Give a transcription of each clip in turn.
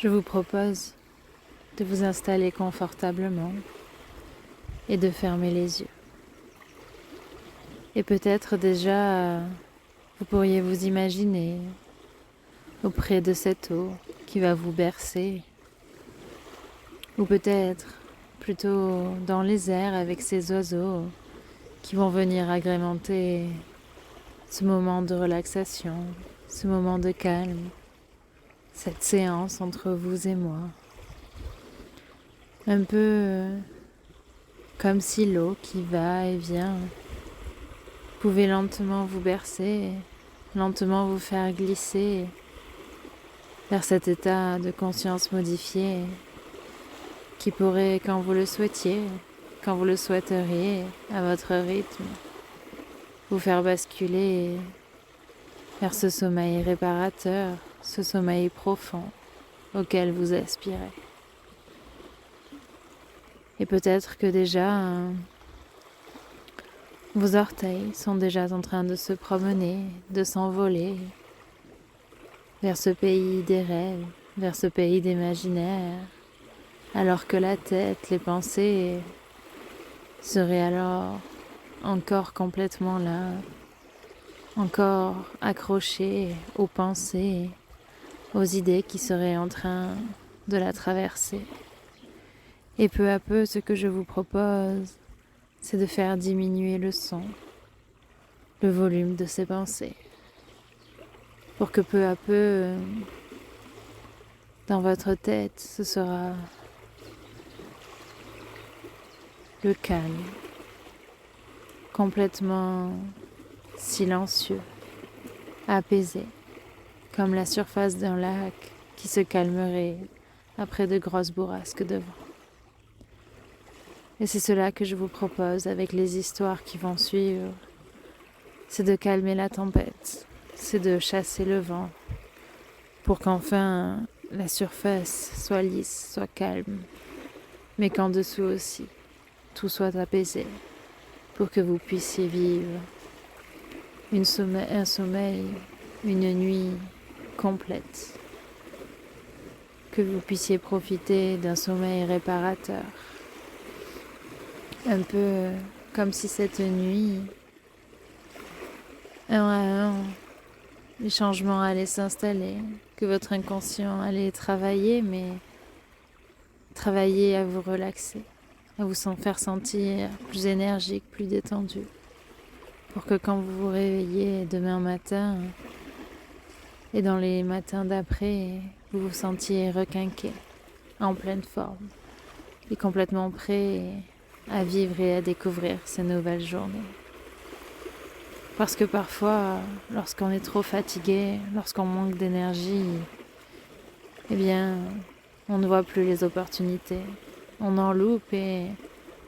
Je vous propose de vous installer confortablement et de fermer les yeux. Et peut-être déjà, vous pourriez vous imaginer auprès de cette eau qui va vous bercer, ou peut-être plutôt dans les airs avec ces oiseaux qui vont venir agrémenter ce moment de relaxation, ce moment de calme, cette séance entre vous et moi. Un peu comme si l'eau qui va et vient pouvait lentement vous bercer, lentement vous faire glisser vers cet état de conscience modifié qui pourrait, quand vous le souhaitiez, quand vous le souhaiteriez, à votre rythme, vous faire basculer vers ce sommeil réparateur, ce sommeil profond auquel vous aspirez. Et peut-être que déjà, vos orteils sont déjà en train de se promener, de s'envoler vers ce pays des rêves, vers ce pays d'imaginaire, alors que la tête, les pensées seraient alors encore complètement là, encore accrochées aux pensées, aux idées qui seraient en train de la traverser. Et peu à peu, ce que je vous propose, c'est de faire diminuer le son, le volume de ces pensées, pour que peu à peu, dans votre tête, ce sera le calme, complètement silencieux, apaisé, comme la surface d'un lac qui se calmerait après de grosses bourrasques de vent. Et c'est cela que je vous propose avec les histoires qui vont suivre. C'est de calmer la tempête, c'est de chasser le vent, pour qu'enfin la surface soit lisse, soit calme, mais qu'en dessous aussi, tout soit apaisé, pour que vous puissiez vivre un sommeil, une nuit complète, que vous puissiez profiter d'un sommeil réparateur, un peu comme si cette nuit, un à un, les changements allaient s'installer, que votre inconscient allait travailler, mais travailler à vous relaxer, à vous faire sentir plus énergique, plus détendu, pour que quand vous vous réveillez demain matin et dans les matins d'après, vous vous sentiez requinqué, en pleine forme, et complètement prêt à vivre et à découvrir ces nouvelles journées. Parce que parfois, lorsqu'on est trop fatigué, lorsqu'on manque d'énergie, eh bien, on ne voit plus les opportunités. On en loupe et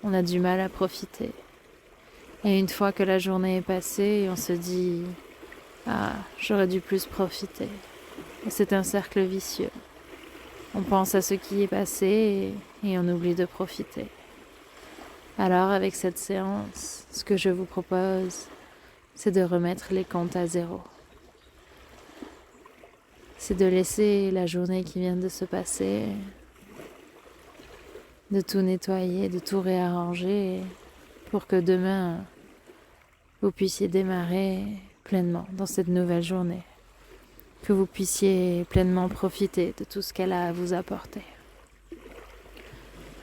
on a du mal à profiter. Et une fois que la journée est passée, on se dit « Ah, j'aurais dû plus profiter ». Et c'est un cercle vicieux. On pense à ce qui est passé et on oublie de profiter. Alors, avec cette séance, ce que je vous propose, c'est de remettre les comptes à zéro. C'est de laisser la journée qui vient de se passer, de tout nettoyer, de tout réarranger pour que demain, vous puissiez démarrer pleinement dans cette nouvelle journée, que vous puissiez pleinement profiter de tout ce qu'elle a à vous apporter.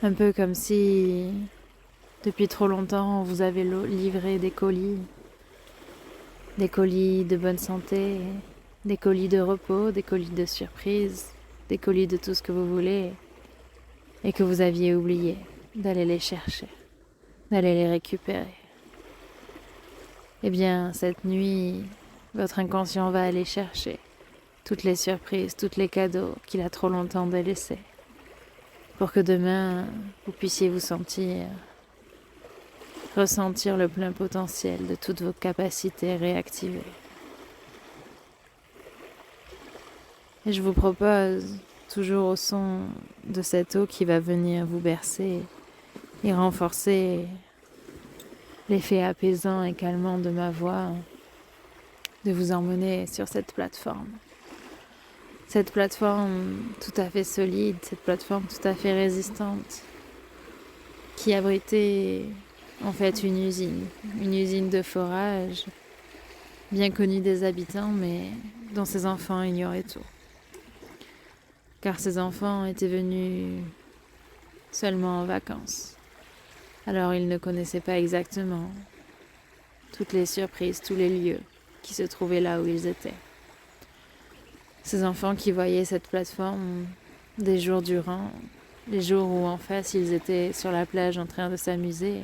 Un peu comme si, depuis trop longtemps, on vous avait livré des colis de bonne santé, des colis de repos, des colis de surprise, des colis de tout ce que vous voulez, et que vous aviez oublié d'aller les chercher, d'aller les récupérer. Eh bien, cette nuit, votre inconscient va aller chercher toutes les surprises, tous les cadeaux qu'il a trop longtemps délaissés, pour que demain, vous puissiez vous ressentir le plein potentiel de toutes vos capacités réactivées. Et je vous propose, toujours au son de cette eau qui va venir vous bercer et renforcer l'effet apaisant et calmant de ma voix, de vous emmener sur cette plateforme. Cette plateforme tout à fait solide, cette plateforme tout à fait résistante, qui abritait en fait une usine de forage, bien connue des habitants, mais dont ses enfants ignoraient tout. Car ses enfants étaient venus seulement en vacances. Alors ils ne connaissaient pas exactement toutes les surprises, tous les lieux qui se trouvaient là où ils étaient. Ces enfants qui voyaient cette plateforme des jours durant, les jours où en face ils étaient sur la plage en train de s'amuser,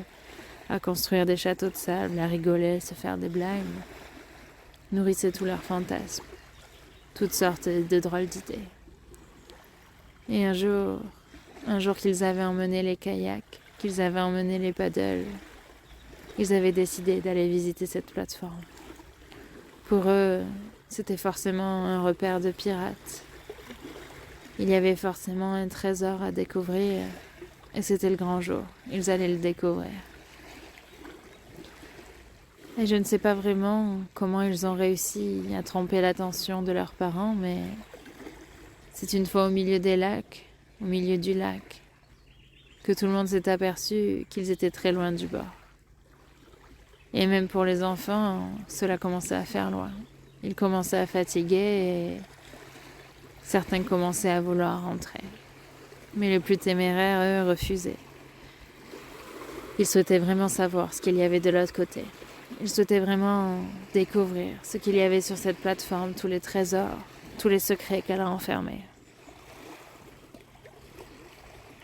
à construire des châteaux de sable, à rigoler, se faire des blagues, nourrissaient tous leurs fantasmes, toutes sortes de drôles d'idées. Et un jour qu'ils avaient emmené les kayaks, qu'ils avaient emmené les paddles, ils avaient décidé d'aller visiter cette plateforme. Pour eux, c'était forcément un repère de pirates. Il y avait forcément un trésor à découvrir, et c'était le grand jour. Ils allaient le découvrir. Et je ne sais pas vraiment comment ils ont réussi à tromper l'attention de leurs parents, mais c'est une fois au milieu des lacs, au milieu du lac, que tout le monde s'est aperçu qu'ils étaient très loin du bord. Et même pour les enfants, cela commençait à faire loin. Ils commençaient à fatiguer et certains commençaient à vouloir rentrer. Mais les plus téméraires, eux, refusaient. Ils souhaitaient vraiment savoir ce qu'il y avait de l'autre côté. Ils souhaitaient vraiment découvrir ce qu'il y avait sur cette plateforme, tous les trésors, tous les secrets qu'elle a enfermés.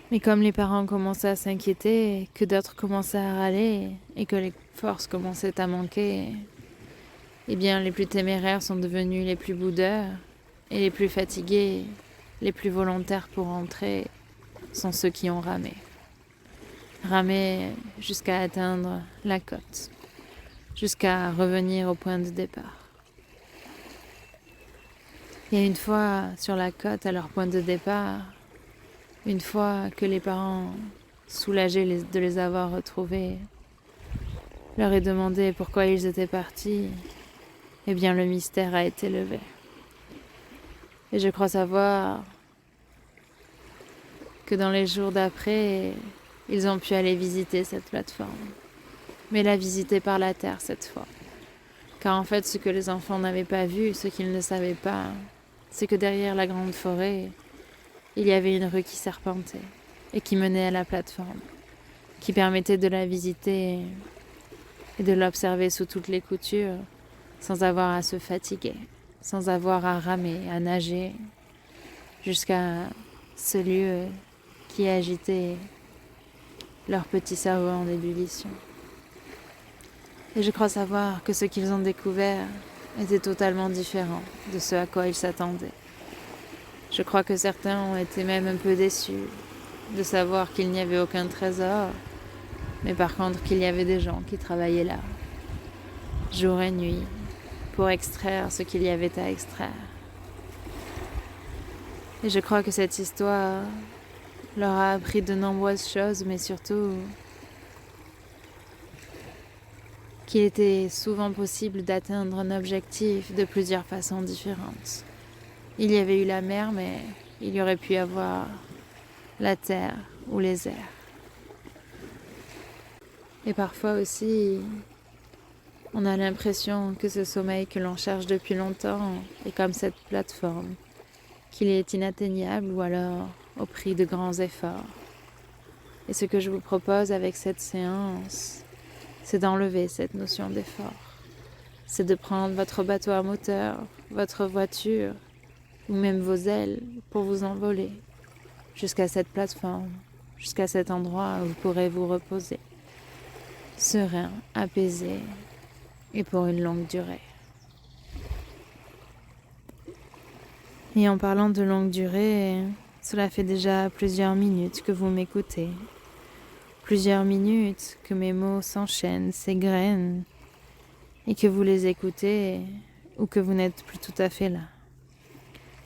Mais comme les parents commençaient à s'inquiéter, que d'autres commençaient à râler et que les forces commençaient à manquer, eh bien les plus téméraires sont devenus les plus boudeurs et les plus fatigués, les plus volontaires pour entrer sont ceux qui ont ramé. Ramé jusqu'à atteindre la côte, jusqu'à revenir au point de départ. Et une fois sur la côte, à leur point de départ, une fois que les parents, soulagés de les avoir retrouvés, leur aient demandé pourquoi ils étaient partis, eh bien le mystère a été levé. Et je crois savoir que dans les jours d'après, ils ont pu aller visiter cette plateforme. Mais la visiter par la terre cette fois. Car en fait, ce que les enfants n'avaient pas vu, ce qu'ils ne savaient pas, c'est que derrière la grande forêt, il y avait une rue qui serpentait et qui menait à la plateforme, qui permettait de la visiter et de l'observer sous toutes les coutures, sans avoir à se fatiguer, sans avoir à ramer, à nager, jusqu'à ce lieu qui agitait leur petit cerveau en ébullition. Et je crois savoir que ce qu'ils ont découvert était totalement différent de ce à quoi ils s'attendaient. Je crois que certains ont été même un peu déçus de savoir qu'il n'y avait aucun trésor, mais par contre qu'il y avait des gens qui travaillaient là, jour et nuit, pour extraire ce qu'il y avait à extraire. Et je crois que cette histoire leur a appris de nombreuses choses, mais surtout qu'il était souvent possible d'atteindre un objectif de plusieurs façons différentes. Il y avait eu la mer, mais il y aurait pu y avoir la terre ou les airs. Et parfois aussi, on a l'impression que ce sommeil que l'on cherche depuis longtemps est comme cette plateforme, qu'il est inatteignable ou alors au prix de grands efforts. Et ce que je vous propose avec cette séance, c'est d'enlever cette notion d'effort. C'est de prendre votre bateau à moteur, votre voiture, ou même vos ailes pour vous envoler jusqu'à cette plateforme, jusqu'à cet endroit où vous pourrez vous reposer, serein, apaisé et pour une longue durée. Et en parlant de longue durée, cela fait déjà plusieurs minutes que vous m'écoutez, plusieurs minutes que mes mots s'enchaînent, s'égrènent et que vous les écoutez ou que vous n'êtes plus tout à fait là.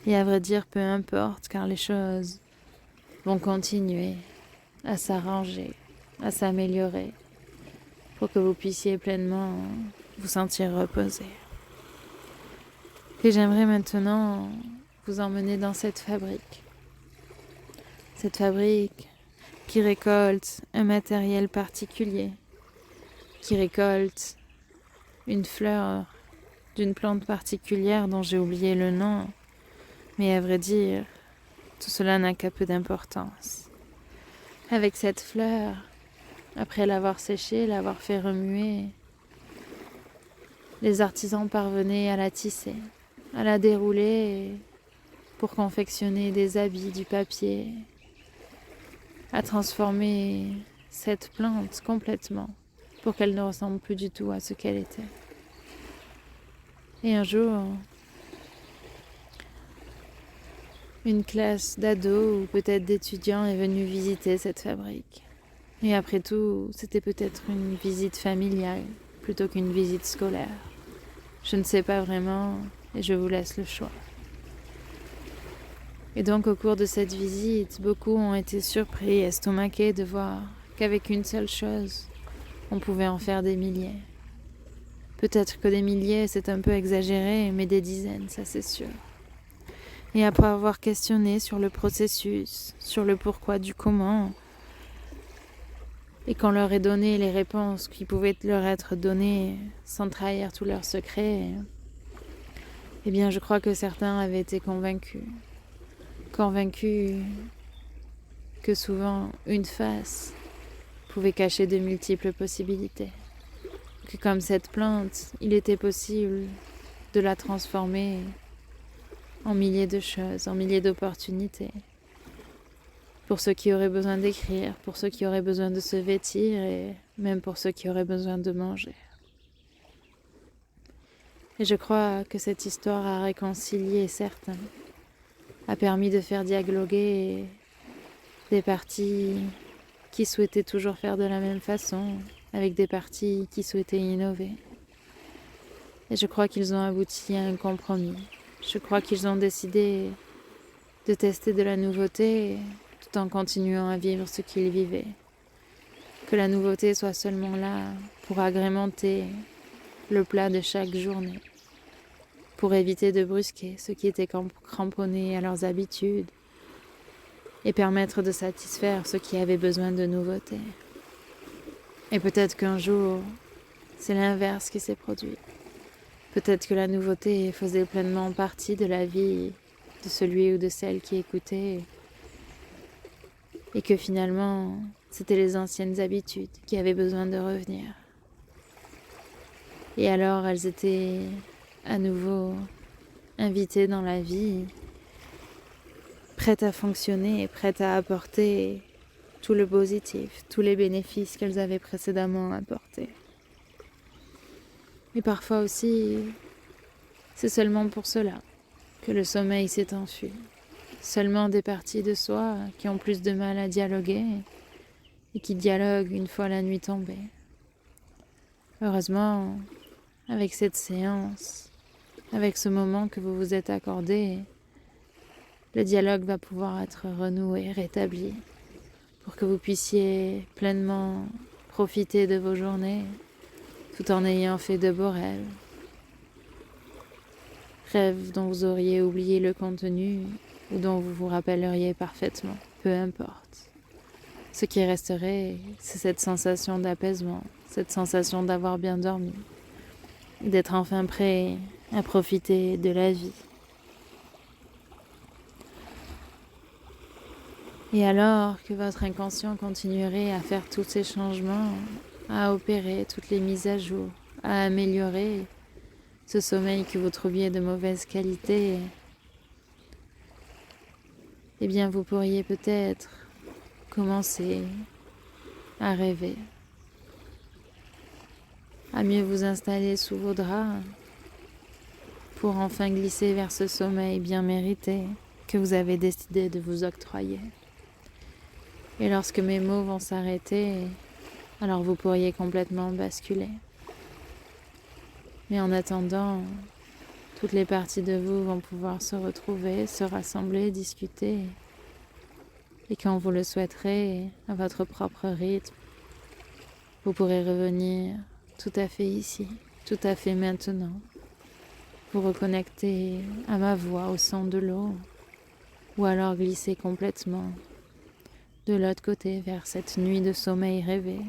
Et à vrai dire, peu importe, car les choses vont continuer à s'arranger, à s'améliorer, pour que vous puissiez pleinement vous sentir reposé. Et j'aimerais maintenant vous emmener dans cette fabrique. Cette fabrique qui récolte un matériel particulier, qui récolte une fleur d'une plante particulière dont j'ai oublié le nom, mais à vrai dire, tout cela n'a qu'à peu d'importance. Avec cette fleur, après l'avoir séchée, l'avoir fait remuer, les artisans parvenaient à la tisser, à la dérouler pour confectionner des habits, du papier, à transformer cette plante complètement pour qu'elle ne ressemble plus du tout à ce qu'elle était. Et un jour, une classe d'ados ou peut-être d'étudiants est venue visiter cette fabrique. Et après tout, c'était peut-être une visite familiale plutôt qu'une visite scolaire. Je ne sais pas vraiment et je vous laisse le choix. Et donc au cours de cette visite, beaucoup ont été surpris et estomaqués de voir qu'avec une seule chose, on pouvait en faire des milliers. Peut-être que des milliers, c'est un peu exagéré, mais des dizaines, ça c'est sûr. Et après avoir questionné sur le processus, sur le pourquoi du comment, et qu'on leur ait donné les réponses qui pouvaient leur être données sans trahir tous leurs secrets, eh bien je crois que certains avaient été convaincus que souvent une face pouvait cacher de multiples possibilités, que comme cette plante, il était possible de la transformer en milliers de choses, en milliers d'opportunités, pour ceux qui auraient besoin d'écrire, pour ceux qui auraient besoin de se vêtir et même pour ceux qui auraient besoin de manger. Et je crois que cette histoire a réconcilié certains, a permis de faire dialoguer des parties qui souhaitaient toujours faire de la même façon, avec des parties qui souhaitaient innover. Et je crois qu'ils ont abouti à un compromis. Je crois qu'ils ont décidé de tester de la nouveauté tout en continuant à vivre ce qu'ils vivaient. Que la nouveauté soit seulement là pour agrémenter le plat de chaque journée, pour éviter de brusquer ceux qui étaient cramponnés à leurs habitudes et permettre de satisfaire ceux qui avaient besoin de nouveautés. Et peut-être qu'un jour, c'est l'inverse qui s'est produit. Peut-être que la nouveauté faisait pleinement partie de la vie de celui ou de celle qui écoutait et que finalement, c'était les anciennes habitudes qui avaient besoin de revenir. Et alors, elles étaient à nouveau invitées dans la vie, prêtes à fonctionner, prêtes à apporter tout le positif, tous les bénéfices qu'elles avaient précédemment apportés. Et parfois aussi, c'est seulement pour cela que le sommeil s'est enfui. Seulement des parties de soi qui ont plus de mal à dialoguer et qui dialoguent une fois la nuit tombée. Heureusement, avec cette séance, avec ce moment que vous vous êtes accordé, le dialogue va pouvoir être renoué, rétabli, pour que vous puissiez pleinement profiter de vos journées, tout en ayant fait de beaux rêves. Rêves dont vous auriez oublié le contenu ou dont vous vous rappelleriez parfaitement, peu importe. Ce qui resterait, c'est cette sensation d'apaisement, cette sensation d'avoir bien dormi, et d'être enfin prêt à profiter de la vie. Et alors que votre inconscient continuerait à faire tous ces changements, à opérer toutes les mises à jour, à améliorer ce sommeil que vous trouviez de mauvaise qualité, eh bien vous pourriez peut-être commencer à rêver, à mieux vous installer sous vos draps pour enfin glisser vers ce sommeil bien mérité que vous avez décidé de vous octroyer. Et lorsque mes mots vont s'arrêter, alors vous pourriez complètement basculer. Mais en attendant, toutes les parties de vous vont pouvoir se retrouver, se rassembler, discuter. Et quand vous le souhaiterez, à votre propre rythme, vous pourrez revenir tout à fait ici, tout à fait maintenant, vous reconnecter à ma voix au son de l'eau, ou alors glisser complètement de l'autre côté vers cette nuit de sommeil rêvé.